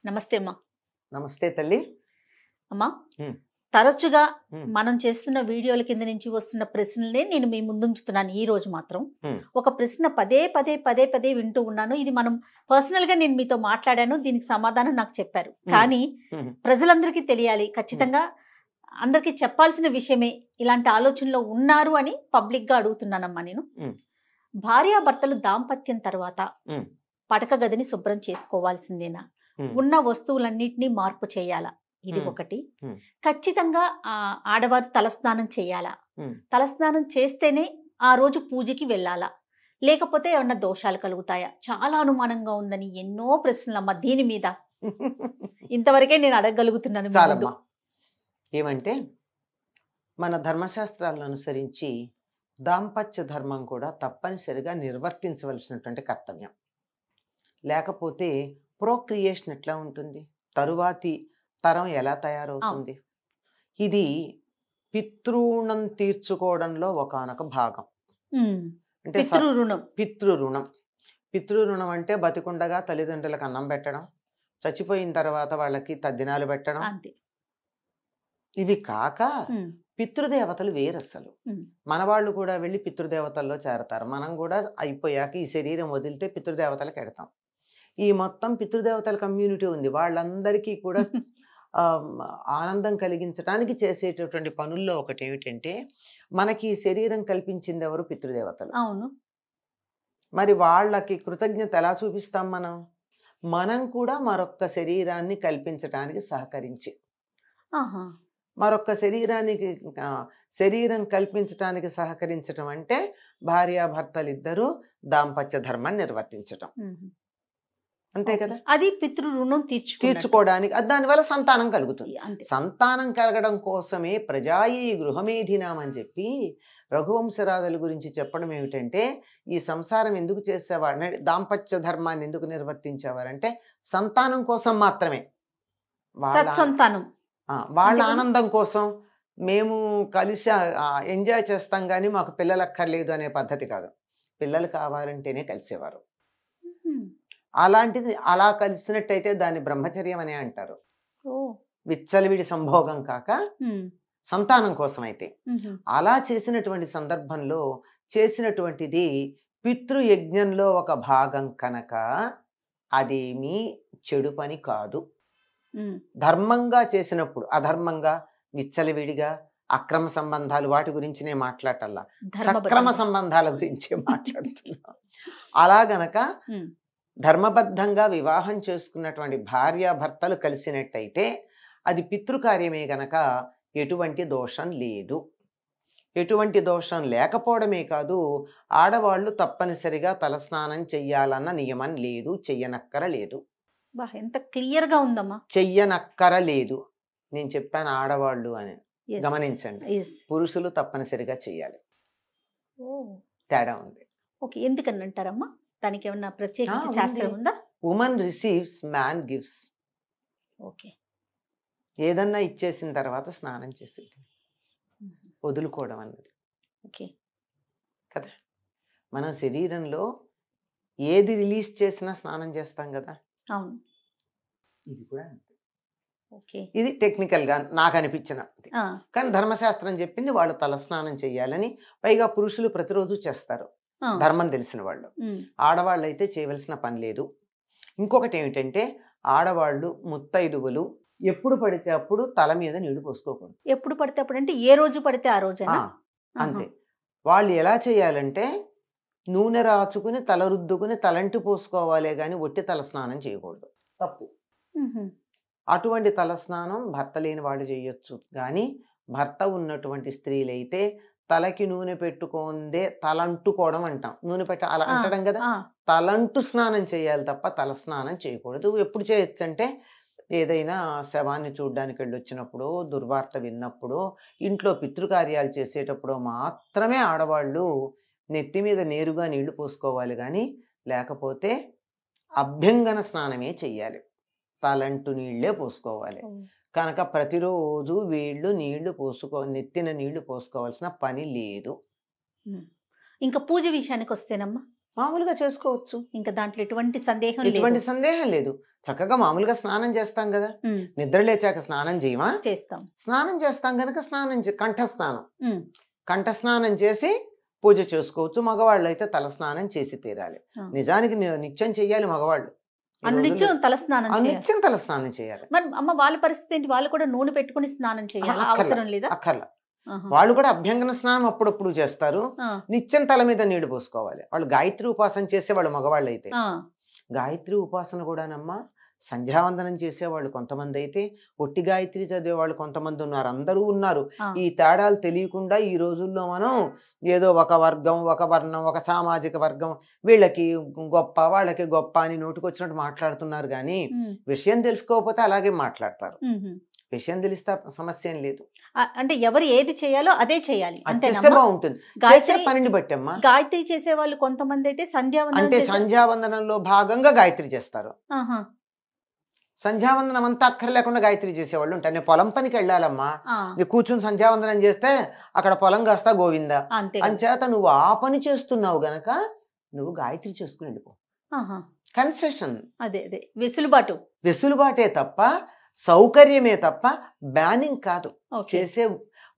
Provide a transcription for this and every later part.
నమస్తే అమ్మా. నమస్తే తల్లి. అమ్మా, హ్మ్. తరచుగా హ్మ్. మనం చేస్తున్న వీడియోల కింద నుంచి వస్తున్న ప్రశ్నలనే నేను మీ ముందుంచుతున్నాను ఈ రోజు మాత్రం. హ్మ్. ఒక ప్రశ్న పదే పదే పదే పదే వింటూ ఉన్నాను. ఇది మనం పర్సనల్గా నేను మీతో మాట్లాడాను, దీనికి సమాధానం నాకు చెప్పారు. కానీ హ్మ్. ప్రజలందరికీ తెలియాలి, ఖచ్చితంగా అందరికీ చెప్పాల్సిన విషయమే, ఇలాంటి ఆలోచనలో ఉన్నారు అని పబ్లిక్గా అడుగుతున్నానమ్మా నేను. హ్మ్. భార్యాభర్తలు దాంపత్యం తర్వాత హ్మ్. పడక గదిని శుభ్రం చేసుకోవాల్సిందేనా? హ్మ్. ఉన్న వస్తువులన్నిటినీ మార్పు చేయాలా? ఇది హ్మ్. ఒకటి. హ్మ్. ఖచ్చితంగా ఆడవారు తలస్నానం చేయాలా? హ్మ్. తలస్నానం చేస్తేనే ఆ రోజు పూజకి వెళ్ళాలా? లేకపోతే ఏమన్నా దోషాలు కలుగుతాయా? చాలా అనుమానంగా ఉందని ఎన్నో ప్రశ్నలమ్మా దీని మీద. ఇంతవరకే నేను అడగగలుగుతున్నాను మీ ముందు. చాలమ్మా. ఏమంటే మన ధర్మశాస్త్రాలను అనుసరించి దాంపత్య ధర్మం కూడా తప్పనిసరిగా నిర్వర్తించవలసినటువంటి కర్తవ్యం. లేకపోతే ప్రోక్రియేషన్ ఎట్లా ఉంటుంది, తరువాతి తరం ఎలా తయారవుతుంది? ఇది పితృణం తీర్చుకోవడంలో ఒకానొక భాగం. అంటే పితృ రుణం. పితృరుణం. పితృరుణం అంటే బతికుండగా తల్లిదండ్రులకు అన్నం పెట్టడం, చచ్చిపోయిన తర్వాత వాళ్ళకి తద్దినాలు పెట్టడం. అంతే. ఇవి కాక పితృదేవతలు వేరసలు. మన వాళ్ళు కూడా వెళ్ళి పితృదేవతల్లో చేరతారు. మనం కూడా అయిపోయాక ఈ శరీరం వదిలితే పితృదేవతలకు ఎడతాం. ఈ మొత్తం పితృదేవతల కమ్యూనిటీ ఉంది. వాళ్ళందరికీ కూడా ఆనందం కలిగించడానికి చేసేటటువంటి పనుల్లో ఒకటి ఏమిటంటే, మనకి ఈ శరీరం కల్పించింది ఎవరు? పితృదేవతలు. అవును. మరి వాళ్ళకి కృతజ్ఞత ఎలా చూపిస్తాం మనం? మనం కూడా మరొక్క శరీరాన్ని కల్పించడానికి సహకరించి, మరొక్క శరీరానికి శరీరం కల్పించడానికి సహకరించటం అంటే భార్యాభర్తలు ఇద్దరూ దాంపత్య ధర్మాన్ని నిర్వర్తించటం. అంతే కదా. అది పితృ రుణం తీర్చుకోవడానికి. దానివల్ల సంతానం కలుగుతుంది. సంతానం కలగడం కోసమే ప్రజాయి గృహమేధినాం అని చెప్పి రఘువంశరాజుల గురించి చెప్పడం ఏమిటంటే, ఈ సంసారం ఎందుకు చేసేవాడు, దాంపత్య ధర్మాన్ని ఎందుకు నిర్వర్తించేవారంటే సంతానం కోసం మాత్రమే. వాళ్ళ ఆనందం కోసం మేము కలిసి ఎంజాయ్ చేస్తాం కానీ మాకు పిల్లలు అక్కర్లేదు అనే పద్ధతి కాదు. పిల్లలు కావాలంటేనే కలిసేవారు. అలాంటిది అలా కలిసినట్టయితే దాన్ని బ్రహ్మచర్యం అనే అంటారు. విచ్చలవిడి సంభోగం కాక సంతానం కోసం అయితే. అలా చేసినటువంటి సందర్భంలో చేసినటువంటిది పితృయజ్ఞంలో ఒక భాగం కనుక అదేమీ చెడు పని కాదు. ధర్మంగా చేసినప్పుడు, అధర్మంగా విచ్చలవిడిగా అక్రమ సంబంధాలు వాటి గురించి నేను మాట్లాడటల్లా, సక్రమ సంబంధాల గురించి మాట్లాడుతున్నా. అలా గనక ధర్మబద్ధంగా వివాహం చేసుకున్నటువంటి భార్యాభర్తలు కలిసినట్టయితే అది పితృకార్యమే గనక ఎటువంటి దోషం లేదు. ఎటువంటి దోషం లేకపోవడమే కాదు, ఆడవాళ్ళు తప్పనిసరిగా తలస్నానం చెయ్యాలన్న నియమం లేదు, చెయ్యనక్కరలేదు. ఎంత క్లియర్గా ఉందమ్మా. చెయ్యనక్కరలేదు. నేను చెప్పాను ఆడవాళ్ళు అని, గమనించండి. పురుషులు తప్పనిసరిగా చెయ్యాలి. తేడా ఉంది. ఓకే, ఎందుకని అంటారమ్మా? దానికి ఏమన్నా ప్రత్యేకించి శాస్త్రం ఉందా? Women receives, man gives. Okay. ఏదన్నా ఇచ్చేసిన తర్వాత స్నానం చేసి వదులుకోవడం అన్నది. ఓకే కదా. మనం శరీరంలో ఏది రిలీజ్ చేసినా స్నానం చేస్తాం కదా. అవును. ఇది కూడా ఓకే. ఇది టెక్నికల్గా నాకు అనిపించిన. కానీ ధర్మశాస్త్రం చెప్పింది వాళ్ళు తలస్నానం చేయాలని. పైగా పురుషులు ప్రతిరోజు చేస్తారు, ధర్మం తెలిసిన వాళ్ళు. ఆడవాళ్ళు అయితే చేయవలసిన పని లేదు. ఇంకొకటి ఏమిటంటే, ఆడవాళ్ళు ముత్తైదువులు ఎప్పుడు పడితే అప్పుడు తల మీద నీళ్లు పోసుకోకూడదు. ఎప్పుడు పడితే అప్పుడు అంటే ఏ రోజు పడితే ఆ రోజు అంతే. వాళ్ళు ఎలా చేయాలంటే నూనె రాచుకుని తల రుద్దుకుని తలంటి పోసుకోవాలే గాని ఒట్టి తల స్నానం చేయకూడదు, తప్పు. అటువంటి తలస్నానం భర్త లేని వాళ్ళు చేయొచ్చు, కానీ భర్త ఉన్నటువంటి స్త్రీలైతే తలకి నూనె పెట్టుకుందే తలంటుకోవడం అంటాం. నూనె పెట్టి అలా అంటడం కదా, తలంటు స్నానం చేయాలి తప్ప తల స్నానం చేయకూడదు. ఎప్పుడు చేయొచ్చు అంటే, ఏదైనా శవాన్ని చూడ్డానికి వెళ్ళి వచ్చినప్పుడు, దుర్వార్త విన్నప్పుడు, ఇంట్లో పితృకార్యాలు చేసేటప్పుడు మాత్రమే ఆడవాళ్ళు నెత్తి మీద నేరుగా నీళ్లు పోసుకోవాలి. కానీ లేకపోతే అభ్యంగన స్నానమే చెయ్యాలి, తలంటు నీళ్లే పోసుకోవాలి. కనుక ప్రతిరోజు వీళ్ళు నెత్తిన నీళ్లు పోసుకోవాల్సిన పని లేదు. ఇంకా పూజ విషయానికి వస్తేనమ్మా, మామూలుగా చేసుకోవచ్చు. ఇంకా దాంట్లో ఎటువంటి సందేహం లేదు. ఎటువంటి సందేహం లేదు. చక్కగా మామూలుగా స్నానం చేస్తాం కదా, నిద్ర లేచాక స్నానం చేయమా? చేస్తాం. స్నానం చేస్తాం కనుక కంఠ స్నానం చేసి పూజ చేసుకోవచ్చు. మగవాళ్ళు అయితే తల స్నానం చేసి తీరాలి. నిజానికి నిత్యం చెయ్యాలి మగవాళ్ళు. నిత్యం తల స్నానం చేయాలి. మరి అమ్మ వాళ్ళ పరిస్థితి ఏంటి? వాళ్ళు కూడా నూనె పెట్టుకుని స్నానం చేయాలి, అవసరం లేదా? అక్కర్లా. వాళ్ళు కూడా అభ్యంగన స్నానం అప్పుడప్పుడు చేస్తారు. నిత్యం తల మీద నీళ్లు పోసుకోవాలి. వాళ్ళు గాయత్రి ఉపాసన చేసేవాళ్ళు మగవాళ్ళు అయితే. గాయత్రి ఉపాసన కూడానమ్మా సంధ్యావందనం చేసేవాళ్ళు కొంతమంది అయితే, ఒట్టి గాయత్రి చదివేవాళ్ళు కొంతమంది ఉన్నారు. అందరూ ఉన్నారు. ఈ తేడాలు తెలియకుండా ఈ రోజుల్లో మనం ఏదో ఒక వర్గం, ఒక వర్ణం, ఒక సామాజిక వర్గం, వీళ్ళకి గొప్ప వాళ్ళకి గొప్ప అని నోటికొచ్చినట్టు మాట్లాడుతున్నారు. కానీ విషయం తెలుసుకోకపోతే అలాగే మాట్లాడతారు. విషయం తెలిస్తే సమస్య ఏం లేదు. అంటే ఎవరు ఏది చేయాలో అదే చేయాలి, అంతే బాగుంటుంది. పనిని బట్టి అమ్మా. గాయత్రి చేసే వాళ్ళు కొంతమంది అయితే సంధ్యావందనంలో భాగంగా గాయత్రి చేస్తారు. సంధ్యావందనం అంతా అక్కర్లేకుండా గాయత్రి చేసేవాళ్ళు ఉంటారు. నేను పొలం పనికి వెళ్ళాలమ్మా, నువ్వు కూర్చుని సంధ్యావందనం చేస్తే అక్కడ పొలం కాస్తా గోవిందా. అంచేత నువ్వు ఆ పని చేస్తున్నావు గనక నువ్వు గాయత్రి చేసుకుని వెళ్ళిపో. కన్సెషన్, అదే వెసులుబాటే తప్ప సౌకర్యమే తప్ప బ్యానింగ్ కాదు. చేసే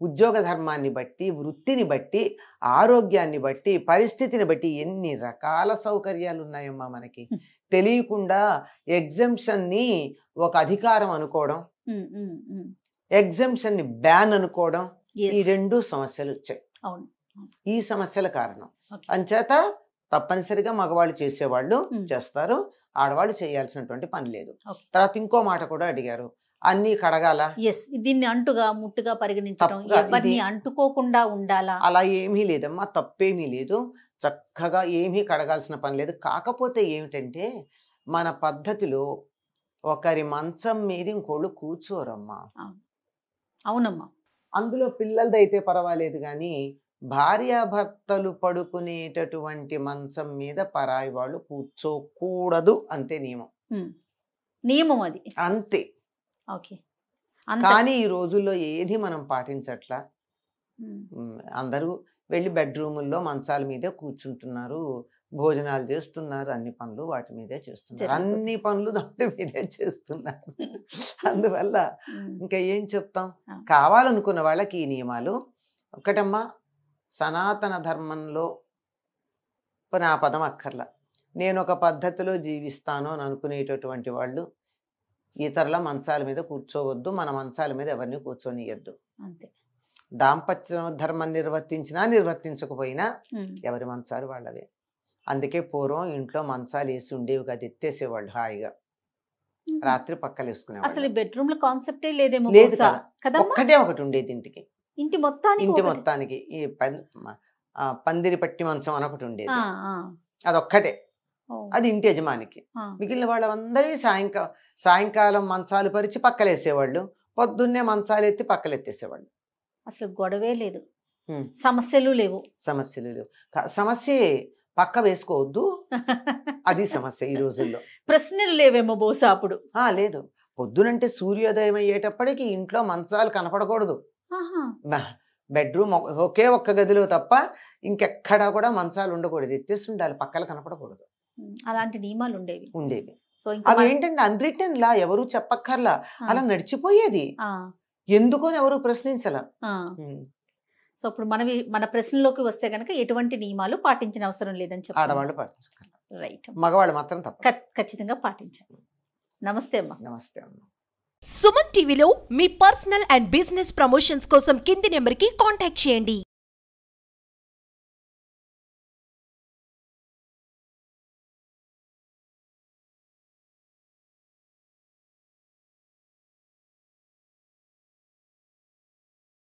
ఉద్యోగ ధర్మాన్ని బట్టి, వృత్తిని బట్టి, ఆరోగ్యాన్ని బట్టి, పరిస్థితిని బట్టి ఎన్ని రకాల సౌకర్యాలు ఉన్నాయమ్మా మనకి. తెలియకుండా ఎగ్జంప్షన్ ని ఒక అధికారం అనుకోవడం, ఎగ్జంప్షన్ ని బ్యాన్ అనుకోవడం, ఈ రెండు సమస్యలు వచ్చాయి. ఈ సమస్యల కారణం. అంచేత తప్పనిసరిగా మగవాళ్ళు చేసేవాళ్ళు చేస్తారు, ఆడవాళ్ళు చేయాల్సినటువంటి పని లేదు. తర్వాత ఇంకో మాట కూడా అడిగారు, అన్ని కడగాల? దీన్ని అంటుగా ముట్టుగా పరిగణించడం, ఎవరిని అంటుకోకుండా ఉండాలా? అలా ఏమీ లేదమ్మా, తప్పేమీ లేదు. చక్కగా ఏమీ కడగాల్సిన పని లేదు. కాకపోతే ఏమిటంటే మన పద్ధతిలో ఒకరి మంచం మీద ఇంకోళ్ళు కూర్చోరమ్మా. అవునమ్మా. అందులో పిల్లలదైతే పర్వాలేదు, కానీ భార్యాభర్తలు పడుకునేటటువంటి మంచం మీద పరాయి వాళ్ళు కూర్చోకూడదు, అంతే నియమం అది అంతే. కానీ ఈ రోజుల్లో ఏది మనం పాటించట్లా. అందరూ వెళ్ళి బెడ్రూముల్లో మంచాల మీదే కూర్చుంటున్నారు, భోజనాలు చేస్తున్నారు, అన్ని పనులు వాటి మీదే చేస్తున్నారు, అన్ని పనులు దాటి మీదే చేస్తున్నారు. అందువల్ల ఇంకా ఏం చెప్తాం, కావాలనుకున్న వాళ్ళకి ఈ నియమాలు. ఒకటమ్మా, సనాతన ధర్మంలో నా పదం అక్కర్లా, నేను ఒక పద్ధతిలో జీవిస్తాను అని అనుకునేటటువంటి వాళ్ళు ఇతరుల మంచాల మీద కూర్చోవద్దు, మన మంచాల మీద ఎవరిని కూర్చోనియద్దు. అంతే. దాంపత్య ధర్మం నిర్వర్తించినా నిర్వర్తించకపోయినా ఎవరి మంచాలు వాళ్ళవే. అందుకే పూర్వం ఇంట్లో మంచాలు వేసి ఉండేవి కాదు, ఎత్తేసేవాళ్ళు హాయిగా, రాత్రి పక్కలు వేసుకునేవాళ్ళు. అసలు బెడ్రూమ్ లో కాన్సెప్టే లేదేమో. లేదు కదా, ఒక్కటే ఒకటి ఉండేది ఇంటి మొత్తానికి. ఈ పందిరి పట్టి మంచం అని ఒకటి ఉండేది, అదొక్కటే. అది ఇంటి యజమానికి. మిగిలిన వాళ్ళందరూ సాయంకాలం మంచాలు పరిచి పక్కలేసేవాళ్ళు, పొద్దున్నే మంచాలు ఎత్తి పక్కలెత్తేసేవాళ్ళు. అసలు గొడవే లేదు, సమస్యలు లేవు. సమస్యే పక్క వేసుకోవద్దు, అది సమస్య ఈ రోజుల్లో. ప్రశ్నలు లేవేమో బహుశా అప్పుడు. లేదు, పొద్దునంటే సూర్యోదయం అయ్యేటప్పటికి ఇంట్లో మంచాలు కనపడకూడదు. బెడ్రూమ్ ఒకే ఒక్క గదిలో తప్ప ఇంకెక్కడా కూడా మంచాలు ఉండకూడదు, ఎత్తేసి ఉండాలి, పక్కలు కనపడకూడదు. అలాంటి నియమాలు ఉండేవి. అవి ఏంటంటే అన్రిటన్ లా, ఎవరు చెప్పక్కర్లా, అలా నడిచిపోయేది. ఎందుకు అని ఎవరు ప్రశ్నించలా. సో ఇప్పుడు మన ప్రశ్నలోకి వస్తే కనుక ఎటువంటి నియమాలు పాటించిన అవసరం లేదని చెప్పి ఆడవాళ్ళు పాటించక్కర్లా, రైట్, మగవాళ్ళు మాత్రం తప్ప ఖచ్చితంగా పాటించాలి. నమస్తే అమ్మా. నమస్తే అమ్మా. సుమన్ టీవీలో మీ పర్సనల్ అండ్ బిజినెస్ ప్రమోషన్స్ కోసం కింది నెంబర్కి కాంటాక్ట్ చేయండి.